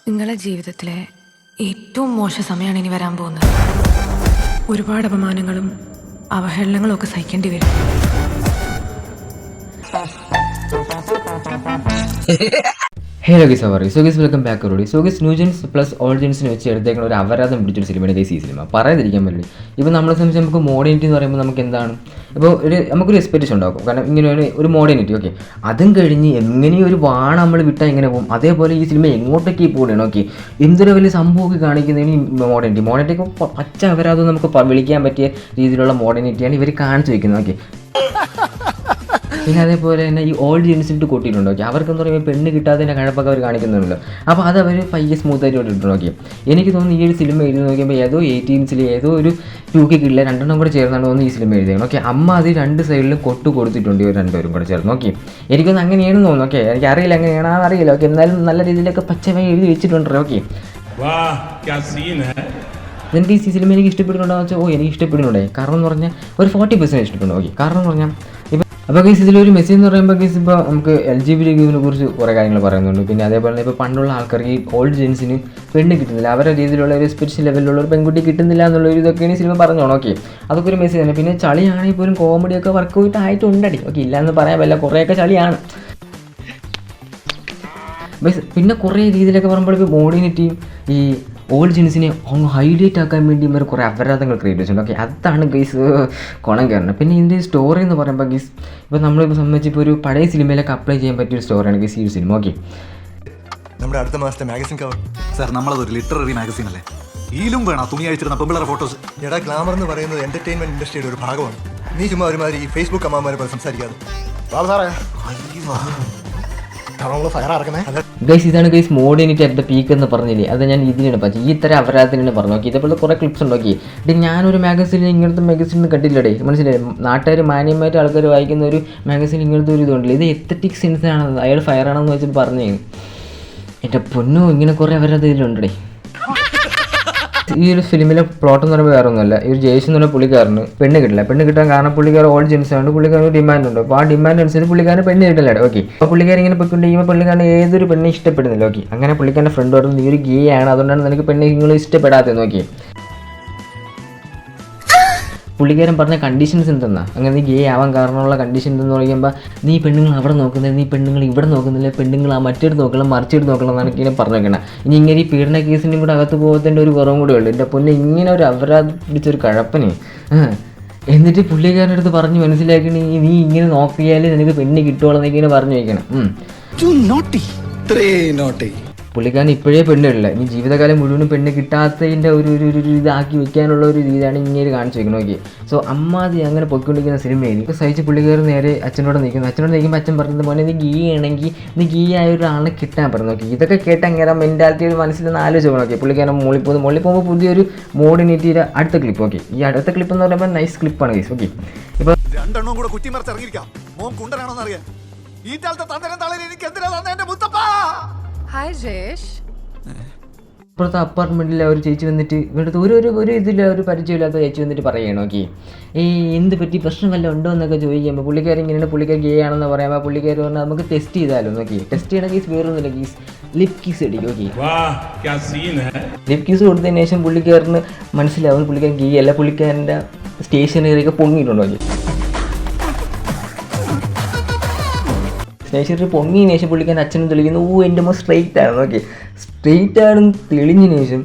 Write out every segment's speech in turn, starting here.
നിങ്ങളുടെ ജീവിതത്തിലെ ഏറ്റവും മോശം സമയമാണ് ഇനി വരാൻ പോകുന്നത്. ഒരുപാട് അപമാനങ്ങളും അവഹേളനങ്ങളും ഒക്കെ സഹിക്കേണ്ടി വരും. ഹലോ ഗൈസ്, അവർ സോഗീസ് വെൽക്കം ബാക്ക് റോഡി. സോഗീസ് ന്യൂജൻസ് പ്ലസ് ഓൾഡ് ജെൻസിന് വെച്ച് എടുത്തേക്കുന്ന ഒരു അപരാധം പിടിച്ചൊരു സിനിമയുടെ ഗൈസ് ഈ സിനിമ പറയാതിരിക്കാൻ പറ്റില്ല. ഇപ്പോൾ നമ്മളെ സംബന്ധിച്ച് നമുക്ക് മോഡേണിറ്റി എന്ന് പറയുമ്പോൾ നമുക്ക് എന്താണ്, ഇപ്പോൾ നമുക്കൊരു എക്സ്പെക്റ്റേഷൻ ഉണ്ടാക്കും. കാരണം ഇങ്ങനെ ഒരു മോഡേണിറ്റി ഓക്കെ, അതും കഴിഞ്ഞ് എങ്ങനെയും ഒരു വാണ നമ്മൾ വിട്ടാൽ എങ്ങനെ പോകും, അതേപോലെ ഈ സിനിമ എങ്ങോട്ടേക്ക് പോകണം ഓക്കെ. എന്തൊരു വലിയ സംഭവമൊക്കെ കാണിക്കുന്നതിന് മോഡേണിറ്റി പച്ച അപരാധം നമുക്ക് വിളിക്കാൻ പറ്റിയ രീതിയിലുള്ള മോഡേണിറ്റിയാണ് ഇവർ കാണിച്ചു വയ്ക്കുന്നത് ഓക്കെ. പിന്നെ അതേപോലെ തന്നെ ഈ ഓൾഡ് ജെൻസിട്ട് കൂട്ടിയിട്ടുണ്ട് ഓക്കെ. അവർക്കെന്ന് പറയുമ്പോൾ പെണ്ണ് കിട്ടാത്തതിൻ്റെ കഴപ്പൊക്കെ അവർ കാണിക്കുന്നുണ്ടല്ലോ. അപ്പോൾ അത് അവർ പയ്യെ സ്മൂത്തായിട്ട് കൊണ്ടിട്ടുണ്ട് ഓക്കെ. എനിക്ക് തോന്നുന്നു ഈ ഒരു സിനിമ എഴുതി നോക്കിയപ്പോൾ ഏതോ 18s ഏതോ ഒരു 2K കിട്ടില്ല രണ്ടെണ്ണം കൂടെ ചേർന്നാണ് തോന്നുന്നു ഈ സിനിമ എഴുതിയത് ഓക്കെ. അമ്മ അത് രണ്ട് സൈഡിലും കൊടുത്തിട്ടുണ്ട് ഇവർ രണ്ടുപേരും കൂടെ ചേർന്ന് ഓക്കെ. എനിക്കൊന്ന് അങ്ങനെയാണെന്ന് തോന്നുന്നു ഓക്കെ. എനിക്ക് അറിയില്ല എങ്ങനെയാണെന്ന് അറിയില്ല ഓക്കെ. എന്നാലും നല്ല രീതിയിലൊക്കെ പച്ചമായി എഴുതി വെച്ചിട്ടുണ്ട് ഓക്കെ. എനിക്ക് ഈ സിനിമ എനിക്ക് ഇഷ്ടപ്പെടുന്നുണ്ടോ എന്ന് വെച്ചാൽ എനിക്ക് ഇഷ്ടപ്പെടുന്നുണ്ടേ. കാരണം എന്ന് പറഞ്ഞാൽ ഒരു 40% ഇഷ്ടപ്പെടുന്നു ഓക്കെ. കാരണം എന്ന് പറഞ്ഞാൽ അപ്പോൾ ഗൈസ് ഇതിലൊരു മെസ്സേജ് എന്ന് പറയുമ്പോൾ ഗൈസ് ഇപ്പോൾ നമുക്ക് LGBT കുറിച്ച് കുറേ കാര്യങ്ങൾ പറയുന്നുണ്ട്. പിന്നെ അതേപോലെ തന്നെ ഇപ്പോൾ പണ്ടുള്ള ആൾക്കാർക്ക് ഈ ഓൾഡ് ജെൻസിന് പെണ്ണ് കിട്ടുന്നില്ല, അവരുടെ രീതിയിലുള്ള ഒരു സ്പിരിച്വൽ ലെവലിലുള്ള ഒരു പെൺകുട്ടി കിട്ടുന്നില്ല എന്നുള്ളൊരു ഇതൊക്കെയാണ് ഈ സിനിമ പറഞ്ഞോണം ഓക്കെ. അതൊക്കെ ഒരു മെസ്സേജ് തന്നെ. പിന്നെ ചളിയാണെങ്കിൽ പോലും കോമഡിയൊക്കെ വർക്കൗട്ട് ആയിട്ടുണ്ടടി ഓക്കെ, ഇല്ലയെന്ന് പറയാൻ പറ്റില്ല, കുറേയൊക്കെ ചളിയാണ്. പിന്നെ കുറേ രീതിയിലൊക്കെ പറയുമ്പോൾ ഇപ്പോൾ മോഡേണിറ്റിയും ഈ ഓൾഡ് ജെൻസിനെ ഹൈലൈറ്റ് ആക്കാൻ വേണ്ടി ഇവർ കുറേ അപരാധങ്ങൾ ക്രിയേറ്റ് ചെയ്തിട്ടുണ്ട് ഓക്കെ. അതാണ് ഗൈസ് കുണം കയറുന്നത്. പിന്നെ ഇതിൻ്റെ സ്റ്റോറി എന്ന് പറയുമ്പോൾ ഗൈസ് ഇപ്പോൾ നമ്മളിപ്പോൾ സംബന്ധിച്ച് ഇപ്പോൾ ഒരു പഴയ സിനിമയിലൊക്കെ അപ്ലൈ ചെയ്യാൻ പറ്റിയൊരു സ്റ്റോറിയാണ് ഗൈസ് ഈ ഒരു സിനിമ ഓക്കെ. നമ്മുടെ അടുത്ത മാസത്തെ മാഗസിൻ കവർ സാർ, നമ്മളതൊരു ലിറ്റററി മാഗസിൻ അല്ലേ, ഈലും വേണം തുണി അയച്ചിരുന്ന പെമ്പിളറെ ഫോട്ടോസ്. എടാ, ഗ്ലാമർ എന്ന് പറയുന്നത് എന്റർടൈൻമെന്റ് ഇൻഡസ്ട്രിയുടെ ഒരു ഭാഗമാണ്. നീ ചുമ്മാ ഒരുമാതിരി ഈ ഫേസ്ബുക്ക് അമ്മാമാരെ പോലെ സംസാരിക്കാതെ. ഗൈസ് ഇതാണ് guys modernity at the peak എന്ന് പറഞ്ഞില്ലേ, അത് ഞാൻ ഇതിനാണ് പറ്റി ഈ ഇത്തരം അപരാധത്തിനാണ് പറഞ്ഞു നോക്കി. ഇതേപോലെ കുറേ ക്ലിപ്സ് ഉണ്ടാക്കി. ഇത് ഞാനൊരു മാഗസീനിൽ ഇങ്ങനത്തെ മാഗസീൻ കണ്ടില്ലടേ, മനസ്സിലായി. നാട്ടുകാർ മാന്യമായിട്ട് ആൾക്കാർ വായിക്കുന്ന ഒരു മാഗസീൻ ഇങ്ങനത്തെ ഒരു ഇതുണ്ടല്ലോ, ഇത് എത്തറ്റിക് സെൻസ് ആണ്, അയാൾ ഫയർ ആണെന്ന് വെച്ചിട്ട് പറഞ്ഞു. എൻ്റെ പൊന്നോ, ഇങ്ങനെ കുറേ അപരാധം ഇതിലുണ്ടേ. ഈ ഒരു ഫിലിമിലെ പ്ലോട്ട് എന്ന് പറയുമ്പോൾ വേറെ ഒന്നുമല്ല, ഈ ഒരു ജേഷ് എന്ന് പറഞ്ഞ പുള്ളിക്കാരന് പെണ്ണ് കിട്ടില്ല. പെണ്ണ് കിട്ടാൻ കാരണം പുള്ളിക്കാരൻ ഓൾഡ് ജെൻസ് ആണ്, പുള്ളിക്കാരൻ ഒരു ഡിമാൻഡ് ഉണ്ട്. അപ്പോൾ ആ ഡിമാൻഡ് അനുസരിച്ച് പുള്ളിക്കാരൻ പെണ്ണ് കിട്ടില്ല ഓക്കെ. അപ്പോൾ പുള്ളിക്കാരൻ ഇങ്ങനെ പോയിക്കൊണ്ടിരിക്കുമ്പോൾ പുള്ളിക്കാരൻ ഏതൊരു പെണ്ണെ ഇഷ്ടപ്പെടുന്നില്ല ഓക്കെ. അങ്ങനെ പുള്ളിക്കാരൻ്റെ ഫ്രണ്ട് പറഞ്ഞു നീ ഒരു ഗേ ആണ്, അതുകൊണ്ടാണ് നിനക്ക് പെണ്ണെ നിങ്ങൾ ഇഷ്ടപ്പെടാത്തത് നോക്കി. പുള്ളിക്കാരൻ പറഞ്ഞ കണ്ടീഷൻസ് എന്തെന്നാ, അങ്ങനെ നീ ഗേ ആവാൻ കാരണമുള്ള കണ്ടീഷൻ എന്തെന്ന് പറയുമ്പോൾ നീ പെണ്ണുങ്ങൾ അവിടെ നോക്കുന്നത്, നീ പെണ്ണുങ്ങൾ ഇവിടെ നോക്കുന്നില്ല, പെണ്ണുങ്ങൾ ആ മറ്റേട് നോക്കണം മറിച്ചെടുത്ത് നോക്കണം എന്നാണ് ഇങ്ങനെ പറഞ്ഞു വെക്കണം. ഇനി ഇങ്ങനെ ഈ പീഡന കേസിൻ്റെയും കൂടെ അകത്ത് പോകത്തിൻ്റെ ഒരു കുറവും കൂടെ ഉള്ളൂ. എൻ്റെ പൊന്നെ, ഇങ്ങനെ ഒരു അപരാധം പിടിച്ചൊരു കഴപ്പന്. എന്നിട്ട് പുള്ളിക്കാരൻ്റെ അടുത്ത് പറഞ്ഞ് മനസ്സിലാക്കി നീ ഇങ്ങനെ നോക്കിയാൽ നിനക്ക് പെണ്ണ് കിട്ടുകയുള്ളൂ ഇങ്ങനെ പറഞ്ഞു വയ്ക്കണം. പുള്ളിക്കാരൻ ഇപ്പോഴേ പെണ്ണില്ല, ഇനി ജീവിതകാലം മുഴുവനും പെണ്ണ് കിട്ടാത്തതിൻ്റെ ഒരു ഇതാക്കി വെക്കാനുള്ള ഒരു രീതിയാണ് ഇങ്ങനെ കാണിച്ചു വെക്കണം ഓക്കെ. സോ അമ്മാതി അങ്ങനെ പൊയ്ക്കൊണ്ടിരിക്കുന്ന സിനിമയിൽ സഹിച്ച് പുള്ളിക്കാരൻ നേരെ അച്ഛനോട് നിൽക്കുമ്പോൾ അച്ഛൻ പറയുന്നത് പോലെ നീ ഗീ ആണെങ്കിൽ നീ ഗീ ആയ ഒരാളെ കിട്ടാൻ പറഞ്ഞു നോക്കി. ഇതൊക്കെ കേട്ട് അങ്ങനെ മെൻറ്റാലിറ്റി ഒരു മനസ്സിൽ ആലോചിച്ച് നോക്കി. പുള്ളിക്കാരൻ മുകളിൽ പോകുമ്പോൾ പുതിയൊരു മോഡേണിറ്റിയുടെ അടുത്ത ക്ലിപ്പ് ഓക്കെ. ഈ അടുത്ത ക്ലിപ്പ് എന്ന് പറയുമ്പോൾ നൈസ് ക്ലിപ്പാണ് ഗൈസ് ഓക്കെ. ഇപ്പോൾ രണ്ടെണ്ണം കൂടെ കുറ്റിമറിച്ചിറങ്ങിയിരിക്കാം, മോൻ കുണ്ടനാണോന്ന് അറിയാൻ. ഈ കാലത്തെ തന്തരം തളരി എനിക്ക് എന്തിനാ തന്നെ എന്റെ മുത്തപ്പാ. ഹായ് ജേഷ്. ഇപ്പോഴത്തെ അപ്പാർട്ട്മെൻറ്റിൽ ഒരു ചേച്ചി വന്നിട്ട് ഇവിടുത്തെ ഒരു ഇതിൽ ഒരു പരിചയമില്ലാത്ത ചേച്ചി വന്നിട്ട് പറയണം ഓക്കെ. ഈ എന്ത് പറ്റി പ്രശ്നം വല്ലതും ഉണ്ടോ എന്നൊക്കെ ചോദിക്കുമ്പോൾ പുള്ളിക്കാരൻ ഇങ്ങനെയാണ്, പുള്ളിക്കാർ ഗേ ആണെന്ന് പറയുമ്പോൾ പുള്ളിക്കാർ പറഞ്ഞാൽ നമുക്ക് ടെസ്റ്റ് ചെയ്താലോ നോക്കി. ടെസ്റ്റ് ചെയ്യണ കേസ് വേറൊന്നുമില്ല കേസ്, ലിപ് കീസ് അടിക്കും ഓക്കെ. ലിപ് കീസ് കൊടുത്തതിന് ശേഷം പുള്ളിക്കാരന് മനസ്സിലാവും പുള്ളിക്കാരൻ ഗേ അല്ല, പുള്ളിക്കാരൻ്റെ സ്റ്റേഷനറിയൊക്കെ പൊങ്ങിയിട്ടുണ്ടോ ഓക്കെ. സ്റ്റേഷനറി പൊങ്ങിയതിന് ശേഷം പുള്ളിക്കാരൻ അച്ഛനും തെളിക്കുന്നു, എൻ്റെ മോൻ സ്ട്രെയിറ്റ് ആണ് ഓക്കെ. സ്ട്രെയിറ്റ് ആണെന്ന് തെളിഞ്ഞതിന് ശേഷം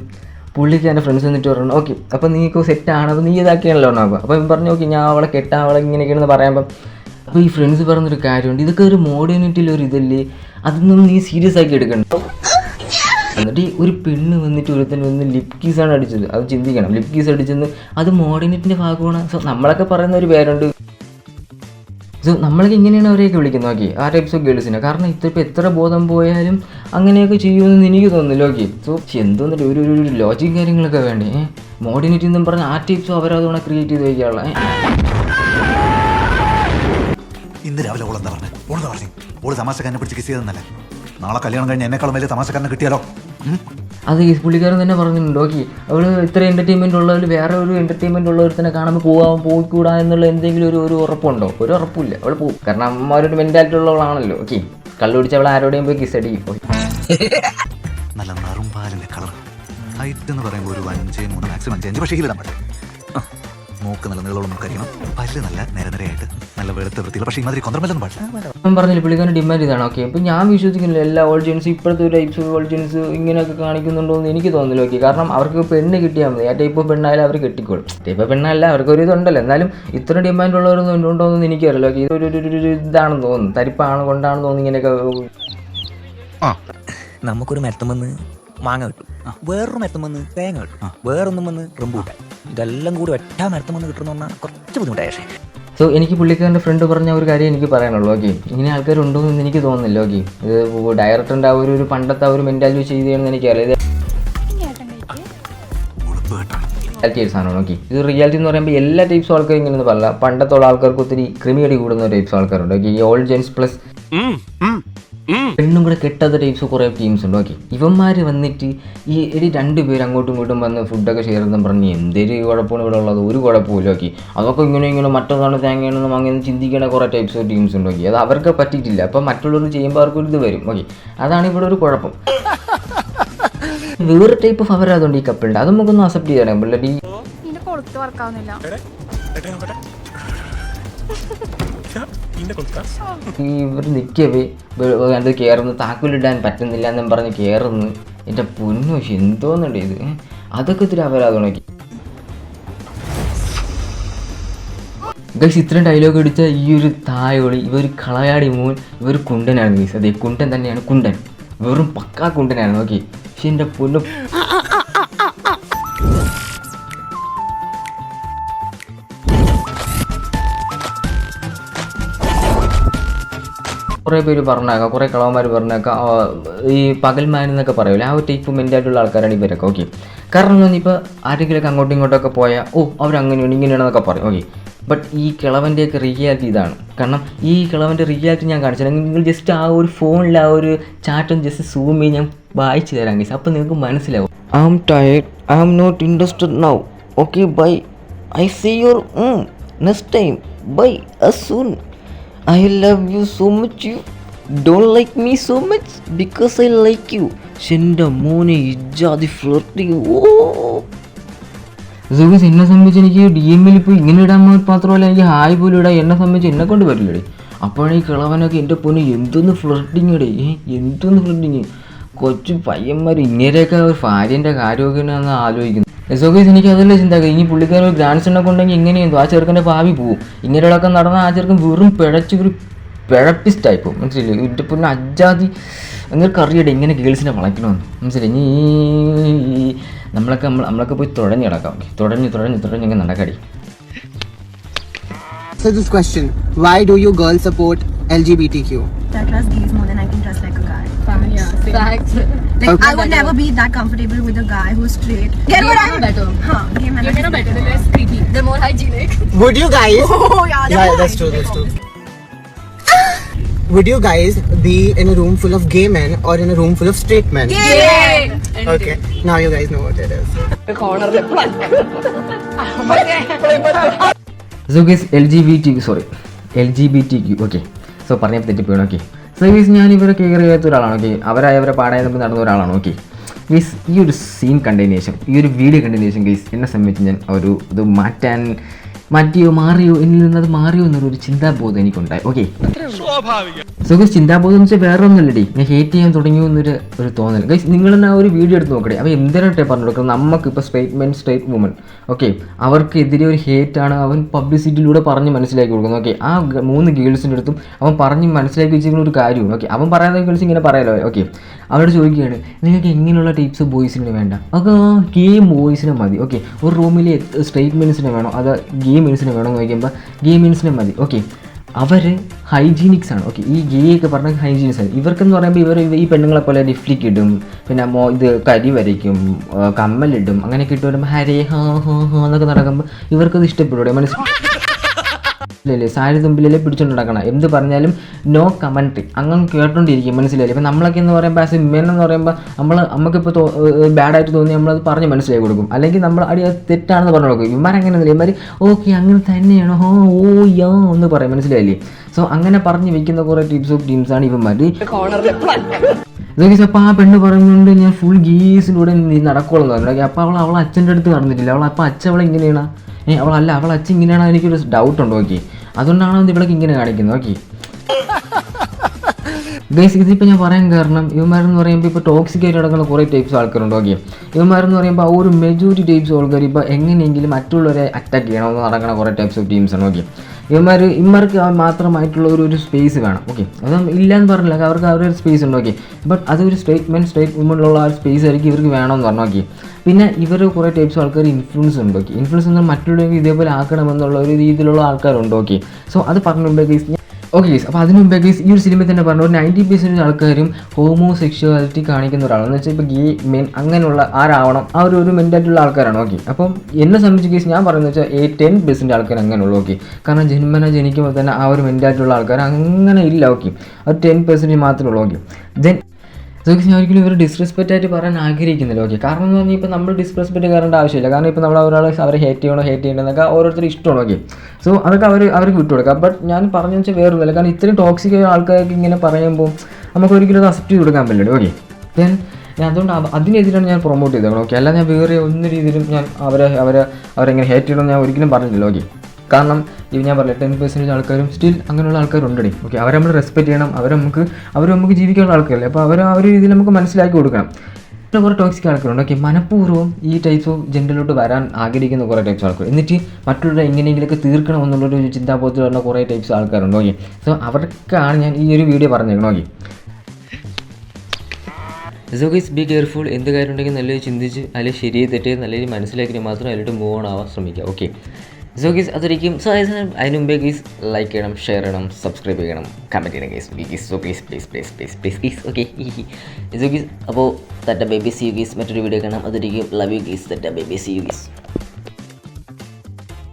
പുള്ളിക്കാരൻ്റെ ഫ്രണ്ട്സ് എന്നിട്ട് പറഞ്ഞു ഓക്കെ അപ്പോൾ നീക്ക് സെറ്റാണ്, അപ്പോൾ നീ ഇതാക്കിയാണല്ലോ ഉണ്ടാകുക. അപ്പോൾ പറഞ്ഞു ഓക്കെ ഞാൻ അവളെ കെട്ടാൻ അവളെ ഇങ്ങനെയൊക്കെയാണെന്ന് പറയുമ്പം അപ്പോൾ ഈ ഫ്രണ്ട്സ് പറഞ്ഞൊരു കാര്യമുണ്ട്, ഇതൊക്കെ ഒരു മോഡേണിറ്റിയിലൊരു ഇതല്ലേ, അതൊന്നും നീ സീരിയസ് ആക്കി എടുക്കണ്ട. എന്നിട്ട് ഒരു പെണ്ണ് വന്നിട്ട് ഒരുത്തൻ വന്ന് ലിപ് കീസാണ് അടിച്ചത്, അത് ചിന്തിക്കണം. ലിപ് കീസ് അടിച്ചെന്ന് അത് മോഡേണിറ്റിൻ്റെ ഭാഗമാണ്. സോ നമ്മളൊക്കെ പറയുന്ന ഒരു പേരുണ്ട്. സോ നമ്മളൊക്കെ ഇങ്ങനെയാണ് അവരെയൊക്കെ വിളിക്കുന്നത് ഓക്കെ, ആ ടൈപ്സ് ഓഫ് ഗേൾസിനെ. കാരണം ഇപ്പോൾ എത്ര ബോധം പോയാലും അങ്ങനെയൊക്കെ ചെയ്യുമെന്ന് എനിക്ക് തോന്നുന്നില്ല ഓക്കെ. സോ എന്തോന്നില്ല ഒരു ലോജിക് കാര്യങ്ങളൊക്കെ വേണ്ടേ. മോഡേണിറ്റി എന്നും പറഞ്ഞാൽ ആ ടൈപ്സും അവരതുകൊണ്ട് ക്രിയേറ്റ് ചെയ്ത് വയ്ക്കാനുള്ള. ഇന്ന് രാവിലെ ഓൾ എന്താ പറഞ്ഞത്, ഓള് തമാശക്കാരനെ പിടിച്ച് കിസ് ചെയ്തെന്നല്ലേ. നാളെ കല്യാണം കഴിഞ്ഞ് എന്നെക്കാളും വലിയ തമാശക്കാരനെ കിട്ടിയാലോ. അത് ഈ പുള്ളിക്കാരൻ തന്നെ പറഞ്ഞിട്ടുണ്ട് ഓക്കെ. അവൾ ഇത്ര എൻ്റർടൈൻമെൻറ്റ് ഉള്ളവർ വേറെ ഒരു എൻ്റർടൈൻമെൻറ്റ് ഉള്ളവർ തന്നെ കാണുമ്പോൾ പോയിക്കൂടാ എന്നുള്ള എന്തെങ്കിലും ഒരു ഉറപ്പുണ്ടോ? ഒരു ഉറപ്പില്ല, അവൾ പോകും. കാരണം അമ്മ ഒരു മെൻറ്റാലിറ്റി ഉള്ളവളാണല്ലോ ഓക്കെ. കള്ളുപിടിച്ച് അവൾ ആരോടെയും പോയി കിസ് അടിക്കും പോയി. നല്ല നറുംപാലിൻ്റെ കളർ. ഹൈറ്റ് എന്ന് പറയുമ്പോൾ ഒരു 5'3", മാക്സിമം 5'5", പക്ഷേ ഇടാൻ പറ്റും. മൂക്ക് നല്ല നീളമുള്ള മൂക്കായിരിക്കണം. പല്ല് നല്ല നിരനിരയായിട്ട് നല്ല വെളുത്ത വൃത്തിയുള്ള, പക്ഷേ ഇമാതിരി കൊന്തമല്ലെന്ന് പാടില്ല. ഞാൻ പറഞ്ഞില്ല പുള്ളിക്കാരൻ്റെ ഡിമാൻഡ് ഇതാണ്. ഓക്കെ, ഇപ്പം ഞാൻ വിശ്വസിക്കുന്നില്ല എല്ലാ ഓൾജൻസ് ഇപ്പോഴത്തെ ഒരു ടൈപ്സ് ഓഫ് ഓൾജൻസ് ഇങ്ങനെയൊക്കെ കാണിക്കുന്നുണ്ടോ എന്ന് എനിക്ക് തോന്നുന്നില്ല. ഓക്കെ, കാരണം അവർക്ക് പെണ്ണ് കിട്ടിയാൽ മതി. ആ ടൈപ്പ് ഓഫ് പെണ്ണായാലും അവർ കെട്ടിക്കോളും. ടൈപ്പ് ഓഫ് പെണ്ണല്ല, അവർക്ക് ഒരു ഇതുണ്ടല്ലോ. എന്നാലും ഇത്ര ഡിമാൻഡ് ഉള്ളവരൊന്നും ഉണ്ടോ എന്ന് എനിക്കറിയില്ല. ഓക്കെ, ഇതൊരു ഇതാണെന്ന് തോന്നുന്നു, തരിപ്പാണ് കൊണ്ടാണെന്ന് തോന്നുന്നു ഇങ്ങനെയൊക്കെ. നമുക്കൊരു മരത്തും വന്ന് മാങ്ങ കിട്ടും, വേറൊരു മരത്തും വന്ന് തേങ്ങ കിട്ടും, വേറൊന്നും വന്ന് റംബൂട്ടാൻ. ഇതെല്ലാം കൂടി ഒറ്റ മരത്തും വന്ന് കിട്ടുന്ന പറഞ്ഞാൽ കുറച്ച് ബുദ്ധിമുട്ടായ. സോ എനിക്ക് പുള്ളിക്കാരൻ്റെ ഫ്രണ്ട് പറഞ്ഞ ഒരു കാര്യം എനിക്ക് പറയാനുള്ളൂ. ഓക്കെ, ഇങ്ങനെ ആൾക്കാരുണ്ടോ എന്ന് എനിക്ക് തോന്നുന്നില്ല. ഓക്കെ, ഇത് ഡയറക്ടറിൻ്റെ ആ ഒരു പണ്ടത്തെ ആ ഒരു മെൻറ്റാലിറ്റി വെച്ച് ചെയ്തെന്ന് എനിക്കറിയാം. റിയാലിറ്റി സാധനമാണ്. ഓക്കെ, ഇത് റിയാലിറ്റി എന്ന് പറയുമ്പോൾ എല്ലാ ടൈപ്സും ആൾക്കാർ ഇങ്ങനെയൊന്നും പറയില്ല. പണ്ടത്തുള്ള ആൾക്കാർക്ക് ഒത്തിരി ക്രിമിയടി കൂടുന്ന ടൈപ്സ് ആൾക്കാരുണ്ട്. ഓക്കെ, ഈ ഓൾഡ് ജെൻസ് പ്ലസ് പെണ്ണും കൂടെ കെട്ടാത്ത ടൈപ്സ് കുറേ ടീംസ് ഉണ്ട്. ഓക്കെ, ഇവന്മാർ വന്നിട്ട് ഈ രണ്ടുപേരും അങ്ങോട്ടും ഇങ്ങോട്ടും വന്ന് ഫുഡൊക്കെ ഷെയർ ചെയ്തെന്ന് പറഞ്ഞ് എന്തൊരു കുഴപ്പമാണ് ഇവിടെ ഉള്ളത്, ഒരു കുഴപ്പമില്ല. ഓക്കെ, അതൊക്കെ ഇങ്ങനെ മറ്റൊന്നാണ് തേങ്ങയാണെന്ന് അങ്ങനെ ചിന്തിക്കുന്ന കുറേ ടൈപ്സ് ഓഫ് ടീംസ് ഉണ്ട്. ഓക്കെ, അത് അവർക്ക് പറ്റിയിട്ടില്ല. അപ്പം മറ്റുള്ളവർ ചെയ്യുമ്പോൾ അവർക്ക് ഒരു ഇത് വരും. ഓക്കെ, അതാണ് ഇവിടെ ഒരു കുഴപ്പം. വേറെ ടൈപ്പ് ഓഫ് അവരാതുകൊണ്ട് ഈ കപ്പിളുണ്ട്, അത് നമുക്കൊന്നും അക്സെപ്റ്റ് ചെയ്യണം. പിള്ളേർ ഇവർ നിൽക്കവേ അത് കയറുന്നു, താക്കോലിടാൻ പറ്റുന്നില്ല എന്നും പറഞ്ഞ് കയറുന്നു. എൻ്റെ പൊന്നു, പക്ഷെ എന്തോന്നുണ്ട് ഇത്. അതൊക്കെ ഇത്തിരി അപരാധമാണ്. ഗൈസ്, ഇത്രയും ഡയലോഗ് അടിച്ച ഈ ഒരു തായോളി, ഇവർ കളയാടി മൂൻ, ഇവർ കുണ്ടനാണ് ഗൈസ്. അതെ, കുണ്ടൻ തന്നെയാണ്, കുണ്ടൻ, വെറും പക്കാ കുണ്ടനാണ്. ഓക്കെ, പക്ഷെ എൻ്റെ പൊന്നു കുറേ പേര് പറഞ്ഞേക്കാം, കുറേ കളവന്മാർ പറഞ്ഞേക്കാം ഈ പകൽമാൻ എന്നൊക്കെ പറയില്ല, ആ ഒരു ടൈപ്പ് മെൻറ്റായിട്ടുള്ള ആൾക്കാരാണ് ഇവരൊക്കെ. ഓക്കെ, കാരണം എന്ന് പറഞ്ഞാൽ ഇപ്പോൾ ആരെങ്കിലുമൊക്കെ അങ്ങോട്ടും ഇങ്ങോട്ടൊക്കെ പോയാൽ അവരങ്ങനെയാണ് ഇങ്ങനെയാണെന്നൊക്കെ പറയും. ഓക്കെ, ബട്ട് ഈ കിളവൻ്റെയൊക്കെ റിയാലിറ്റി ഇതാണ്. കാരണം ഈ കിളവൻ്റെ റിയാലിറ്റി ഞാൻ കാണിച്ചാൽ നിങ്ങൾ ജസ്റ്റ് ആ ഒരു ഫോണിൽ ആ ഒരു ചാറ്റും ജസ്റ്റ് സൂം ചെയ്ത് ഞാൻ വായിച്ചു തരാം ഗൈസ്, അപ്പോൾ നിങ്ങൾക്ക് മനസ്സിലാവും. I am tired, I am not interested now. Okay, bye, I see your next time, bye, as soon. I love you so much. You don't like me so much because I like you. എൻ്റെ മോനെ ഇജാതി ഫ്ലർട്ടിങ്. സുഖസ് എന്നെ സംബന്ധിച്ച് എനിക്ക് DM-ൽ ഇപ്പോൾ ഇങ്ങനെ ഇടാൻ മാത്രമല്ല, എനിക്ക് ഹായ് പോലും ഇടാൻ എന്നെ സംബന്ധിച്ച് എന്നെ കൊണ്ട് പറ്റില്ലടേ. അപ്പോഴേ ഈ കിളവനൊക്കെ എൻ്റെ പൊന്ന് എന്തൊന്ന് ഫ്ലർട്ടിങ് ഇടേ, എന്തൊന്ന് ഫ്ലർട്ടിങ്. കൊച്ചു പയ്യന്മാർ ഇങ്ങനെയൊക്കെ ഒരു ഭാര്യൻ്റെ കാര്യമൊക്കെ എന്ന് ആലോചിക്കുന്നു. സുഖേസ് എനിക്ക് അതല്ല ചിന്താക്കുക. ഇനി പുള്ളിക്കാരൻ ഒരു ഗ്രാൻഡ് സണ്ണൊക്കെ ഉണ്ടെങ്കിൽ എങ്ങനെയെന്തോ ആ ചെറുക്കൻ്റെ ഭാവി പോവും. ഇങ്ങനെയൊക്കെ നടന്നാൽ ആ ചെറുക്കൻ വെറും ഒരു പിഴപ്പിസ്റ്റായി പോകും. മനസ്സിലായി? ഇതിൻ്റെ പിന്നെ അജാതി നിങ്ങൾക്ക് അറിയട്ടെ ഇങ്ങനെ ഗേൾസിനെ വളയ്ക്കണമെന്ന്. മനസ്സിലായി? ഇനി നമ്മളൊക്കെ പോയി തുഴഞ്ഞ് കിടക്കാം. തുഴഞ്ഞ് നടക്കടി. So this question, why do you girls support LGBTQ? That trust gays more than I can trust like a guy. Yeah, facts. Like okay. I would never be that comfortable with a guy who's straight. Get what I'm better. Huh? Gay men are better. They're less creepy. They're more hygienic. Would you guys? Oh yeah, That's true. That's true. Would you guys be in a room full of gay men or in a room full of straight men? Yeah. Okay. Now you guys know what it is. So guys, LGBTQ okay. So പറഞ്ഞപ്പോൾ തെറ്റിപ്പോയാണ്. Okay, so guys ഞാൻ ഇവരെ care ചെയ്യാത്ത ഒരാളാണ്. Okay, അവരെ പാടായി നമുക്ക് നടന്ന ഒരാളാണ്. Okay guys, ഈ ഒരു സീൻ കണ്ടതിന് ശേഷം, ഈ ഒരു വീഡിയോ കണ്ടതിന് ശേഷം ഗൈസ് എന്നെ സംബന്ധിച്ച് ഞാൻ ഇത് മാറിയോ എന്നിൽ നിന്നത് മാറിയോ എന്നൊരു ചിന്താബോധം എനിക്കുണ്ടായി. ഓക്കെ, സോ ഗൈസ് ചിന്താബോധം എന്ന് വെച്ചാൽ വേറെ ഒന്നുമില്ലടി, ഞാൻ ഹേറ്റ് ചെയ്യാൻ തുടങ്ങിയോ എന്നൊരു തോന്നൽ. ഗൈസ് നിങ്ങൾ തന്നെ ആ ഒരു വീഡിയോ എടുത്ത് നോക്കട്ടെ. അവൻ എന്തിനായിട്ടേ പറഞ്ഞു കൊടുക്കുന്നത്? നമുക്കിപ്പോൾ സ്ട്രേറ്റ് വുമൺ ഓക്കെ, അവർക്കെതിരെ ഒരു ഹേറ്റാണ് അവൻ പബ്ലിസിറ്റിയിലൂടെ പറഞ്ഞ് മനസ്സിലാക്കി കൊടുക്കുന്നത്. ഓക്കെ, ആ 3 ഗേൾസിൻ്റെ അടുത്തും അവൻ പറഞ്ഞ് മനസ്സിലാക്കി വെച്ചിരിക്കുന്ന ഒരു കാര്യമാണ്. ഓക്കെ, അവൻ പറയുന്ന ഗേൾസ് ഇങ്ങനെ പറയാലോ. ഓക്കെ, അവരോട് ചോദിക്കുകയാണ് നിങ്ങൾക്ക് എങ്ങനെയുള്ള ടൈപ്സ് ബോയ്സിനെ വേണ്ട? ഒക്കെ ഗേ ബോയ്സിനെ മതി. ഓക്കെ, ഒരു റൂമിൽ സ്ട്രേറ്റ് മെൻസിനെ വേണോ അതോ ഗേ മെൻസിനെ വേണോ എന്ന് ചോദിക്കുമ്പോൾ ഗേ മെൻസിനെ മതി. ഓക്കെ, അവർ ഹൈജീനിക്സ് ആണ്. ഓക്കെ, ഈ ഗേ ഒക്കെ പറഞ്ഞാൽ ഹൈജീനിക്സ് ആണ്. ഇവർക്കെന്ന് പറയുമ്പോൾ ഈ പെണ്ണുങ്ങളെ പോലെ ലിഫ്റ്റിക്ക് ഇടും, പിന്നെ ഇത് കരി വരയ്ക്കും, കമ്മലിടും, അങ്ങനെയൊക്കെ ഇട്ട് വരുമ്പോൾ ഹരേ ഹാ എന്നൊക്കെ നടക്കുമ്പോൾ ഇവർക്കത് ഇഷ്ടപ്പെടും. മനസ്സിലല്ലേ? സാരി തുമ്പിലല്ലേ പിടിച്ചുകൊണ്ട് നടക്കണം. എന്ത് പറഞ്ഞാലും നോ കമൻട്രി അങ്ങനെ കേട്ടോണ്ടിരിക്കും. മനസ്സിലായില്ലേ? ഇപ്പം നമ്മളൊക്കെ എന്ന് പറയുമ്പോൾ ആസ് എ മെൻ എന്ന് പറയുമ്പോൾ നമുക്കിപ്പോൾ ബാഡായിട്ട് തോന്നി നമ്മളത് പറഞ്ഞ് മനസ്സിലാക്കി കൊടുക്കും. അല്ലെങ്കിൽ നമ്മൾ അത് തെറ്റാണെന്ന് പറഞ്ഞു കൊടുക്കും. ഇവന്മാരങ്ങനെയൊന്നുമില്ല. ഇവന്മാർ ഓക്കെ അങ്ങനെ തന്നെയാണോ ഓ യാ എന്ന് പറയും. മനസ്സിലായില്ലേ? സോ അങ്ങനെ പറഞ്ഞ് വെക്കുന്ന കുറേ ടീംസാണ് ഇവന്മാർ. ഗൈസ് അപ്പോൾ ആ പെണ്ണ് പറയുന്നുണ്ട് ഞാൻ ഫുൾ ഗീസിലൂടെ നടക്കുള്ളൂ എന്ന് പറഞ്ഞു. അപ്പോൾ അവൾ അച്ഛൻ്റെ അടുത്ത് നടന്നിട്ടില്ല. അപ്പോൾ അച്ഛൻ അവളെ ഇങ്ങനെയാണ് അവൾ അച്ഛൻ ഇങ്ങനെയാണ് എനിക്കൊരു ഡൗട്ട് ഉണ്ട്. ഓക്കെ, അതുകൊണ്ടാണ് ഇവളൊക്കെ ഇങ്ങനെ കാണിക്കുന്നത്. ഓക്കെ ഗൈസ്, ഇതിപ്പോൾ ഞാൻ പറയാൻ കാരണം ഇവന്മാരെന്ന് പറയുമ്പോൾ ഇപ്പോൾ ടോക്സിക് ആയിട്ട് നടക്കുന്ന കുറേ ടൈപ്സ് ആൾക്കാരുണ്ട്. ഓക്കെ, ഇവന്മാരെന്ന് പറയുമ്പോൾ ആ ഒരു മെജോറിറ്റി ടൈപ്സ് ആൾക്കാർ ഇപ്പോൾ എങ്ങനെയെങ്കിലും മറ്റുള്ളവരെ അറ്റാക്ക് ചെയ്യണമെന്ന് നടക്കുന്ന കുറേ ടൈപ്സ് ഓഫ് ടീംസാണ്. ഓക്കെ, ഇവന്മാർക്ക് മാത്രമായിട്ടുള്ള ഒരു സ്പേസ് വേണം. ഓക്കെ, അതും ഇല്ലയെന്ന് പറഞ്ഞില്ല, അവർക്ക് അവരൊരു സ്പേസ് ഉണ്ട്. ഓക്കെ, ബട്ട് അതൊരു സ്റ്റേറ്റ് വുമണിലുള്ള ആ സ്പേസ് ആയിരിക്കും ഇവർക്ക് വേണമെന്ന് പറഞ്ഞു. ഓക്കെ, പിന്നെ ഇവർ കുറേ ടൈപ്സ് ആൾക്കാർ ഇൻഫ്ലുവൻസ് ഉണ്ട്. ഓക്കെ, ഇൻഫ്ലുവൻസ് എന്നാൽ മറ്റുള്ളവർക്ക് ഇതേപോലെ ആക്കണമെന്നുള്ള ഒരു രീതിയിലുള്ള ആൾക്കാരുണ്ട്. ഓക്കെ, സോ അത് പറഞ്ഞു മുമ്പേ ഗൈസ്. ഓക്കെ ഗൈസ്, അപ്പോൾ അതിന് മുമ്പേ ഗൈസ് ഈ ഒരു സിനിമയിൽ തന്നെ പറഞ്ഞു ഒരു 90% ആൾക്കാരും ഹോമോസെക്ഷുവാലിറ്റി കാണിക്കുന്ന ഒരാളെന്ന് വെച്ചാൽ ഇപ്പോൾ ഗേ മെൻ അങ്ങനെയുള്ള ആരാവണം ആ ഒരു മെൻറ്റാലിറ്റിയുള്ള ആൾക്കാരാണ്. ഓക്കെ, അപ്പം എന്നെ സംബന്ധിച്ച് ഗൈസ് ഞാൻ പറയുന്നത് വെച്ചാൽ 10% ആൾക്കാർ അങ്ങനെയുള്ളൂ. ഓക്കെ, കാരണം ജനിക്കുമ്പോൾ തന്നെ ആ ഒരു മെൻറ്റാലിറ്റിയുള്ള ആൾക്കാർ അങ്ങനെ ഇല്ല. ഓക്കെ, അത് 10% മാത്രമേ ഉള്ളൂ. ഓക്കെ, ദെൻ ഞാൻ ഒരിക്കലും ഇവർ ഡിസ്റെസ്പെക്റ്റ് ആയിട്ട് പറയാൻ ആഗ്രഹിക്കുന്നില്ല. ഓക്കെ, കാരണം എന്ന് പറഞ്ഞാൽ ഇപ്പോൾ നമ്മൾ ഡിസ്റെസ്പെക്റ്റ് കയറേണ്ട ആവശ്യമില്ല. കാരണം ഇപ്പോൾ നമ്മൾ അവരെ ഹേറ്റ് ചെയ്യണമെന്നൊക്കെ ഓരോരുത്തർ ഇഷ്ടമാണ്. ഓക്കെ, സോ അതൊക്കെ അവർക്ക് വിട്ടുകൊടുക്കാം. ബട്ട് ഞാൻ പറഞ്ഞു വെച്ചാൽ വേറൊന്നുമില്ല, കാരണം ഇത്രയും ടോക്സിക് ആൾക്കാർക്ക് ഇങ്ങനെ പറയുമ്പോൾ നമുക്ക് ഒരിക്കലും അത് അക്സെപ്റ്റ് ചെയ്ത് കൊടുക്കാൻ പറ്റില്ല. ഓക്കെ, ദെൻ അതുകൊണ്ട് അതിനെതിരാണ് ഞാൻ പ്രൊമോട്ട് ചെയ്തത്. ഓക്കെ, അല്ലാതെ ഞാൻ വേറെ ഒന്നും രീതിയിലും ഞാൻ അവരെങ്ങനെ ഹേറ്റ് ചെയ്യണമെന്ന് ഞാൻ ഒരിക്കലും പറഞ്ഞിട്ടില്ല. ഓക്കെ, കാരണം ഇത് ഞാൻ പറഞ്ഞില്ല 10% ആൾക്കാരും സ്റ്റിൽ അങ്ങനെയുള്ള ആൾക്കാരുണ്ടടി. ഓക്കെ, അവരെ നമ്മൾ റെസ്പെക്റ്റ് ചെയ്യണം. അവർ നമുക്ക് ജീവിക്കാനുള്ള ആൾക്കാരല്ലേ. അപ്പോൾ അവർ ആ ഒരു രീതിയിൽ നമുക്ക് മനസ്സിലാക്കി കൊടുക്കണം. പിന്നെ കുറേ ടോക്സിക് ആൾക്കാരുണ്ട്. ഓക്കെ, മനഃപൂർവ്വം ഈ ടൈപ്സ് ഓഫ് ജെൻഡറിലോട്ട് വരാൻ ആഗ്രഹിക്കുന്ന കുറേ ടൈപ്സ് ആൾക്കാർ, എന്നിട്ട് മറ്റുള്ളവരെ എങ്ങനെയെങ്കിലൊക്കെ തീർക്കണം എന്നുള്ളൊരു ചിന്താബോധത്തിൽ വരുന്ന കുറേ ടൈപ്സ് ആൾക്കാരുണ്ട്. ഓക്കെ, സോ അവർക്കാണ് ഞാൻ ഈ ഒരു വീഡിയോ പറഞ്ഞേക്കണം. Okay, so guys be careful. എന്ത് കാര്യം ഉണ്ടെങ്കിൽ നല്ലൊരു ചിന്തിച്ച് അല്ലെങ്കിൽ ശരിയെ തെറ്റേ നല്ലൊരു മനസ്സിലാക്കി മാത്രം അതിലോട്ട് മൂവ് ഓൺ ആവാൻ ശ്രമിക്കുക. ഓക്കെ, സോ ഗീസ് അതായിരിക്കും. സോ അതിന് മുമ്പേ ഗീസ് ലൈക്ക് ചെയ്യണം, ഷെയർ ചെയ്യണം, സബ്സ്ക്രൈബ് ചെയ്യണം, കമൻറ്റ് ചെയ്യണം guys. So please guys. Okay, so guys അപ്പോൾ തട്ട ബേബി സി യു ഗീസ്. മറ്റൊരു വീഡിയോ കാണാം. അതായിരിക്കും. Love you guys. തട്ട ബേബി സി യു ഗീസ്.